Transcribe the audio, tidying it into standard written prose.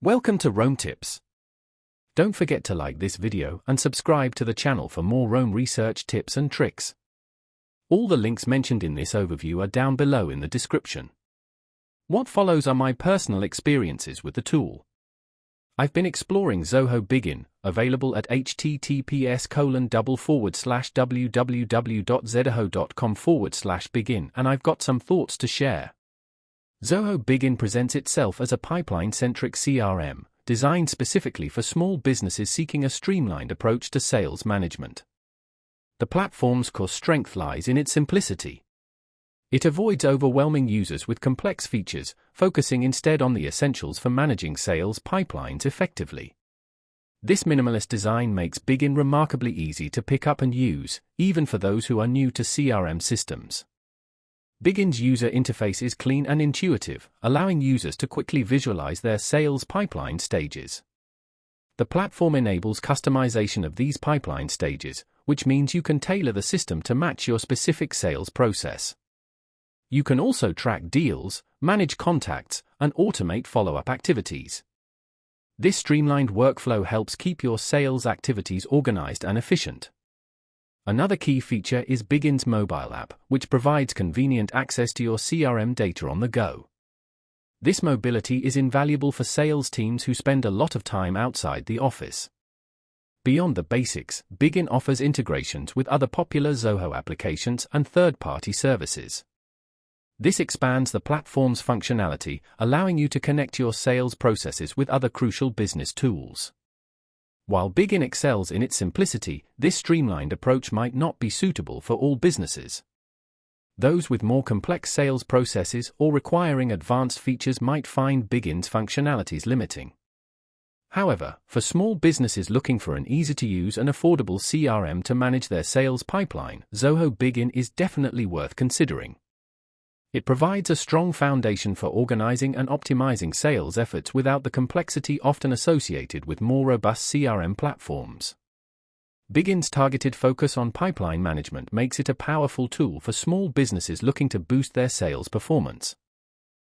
Welcome to Rome Tips. Don't forget to like this video and subscribe to the channel for more Rome research tips and tricks. All the links mentioned in this overview are down below in the description. What follows are my personal experiences with the tool. I've been exploring Zoho Bigin, available at https://www.zoho.com/bigin, and I've got some thoughts to share. Zoho Bigin presents itself as a pipeline-centric CRM, designed specifically for small businesses seeking a streamlined approach to sales management. The platform's core strength lies in its simplicity. It avoids overwhelming users with complex features, focusing instead on the essentials for managing sales pipelines effectively. This minimalist design makes Bigin remarkably easy to pick up and use, even for those who are new to CRM systems. Bigin's user interface is clean and intuitive, allowing users to quickly visualize their sales pipeline stages. The platform enables customization of these pipeline stages, which means you can tailor the system to match your specific sales process. You can also track deals, manage contacts, and automate follow-up activities. This streamlined workflow helps keep your sales activities organized and efficient. Another key feature is Bigin's mobile app, which provides convenient access to your CRM data on the go. This mobility is invaluable for sales teams who spend a lot of time outside the office. Beyond the basics, Bigin offers integrations with other popular Zoho applications and third-party services. This expands the platform's functionality, allowing you to connect your sales processes with other crucial business tools. While Bigin excels in its simplicity, this streamlined approach might not be suitable for all businesses. Those with more complex sales processes or requiring advanced features might find Bigin's functionalities limiting. However, for small businesses looking for an easy-to-use and affordable CRM to manage their sales pipeline, Zoho Bigin is definitely worth considering. It provides a strong foundation for organizing and optimizing sales efforts without the complexity often associated with more robust CRM platforms. Bigin's targeted focus on pipeline management makes it a powerful tool for small businesses looking to boost their sales performance.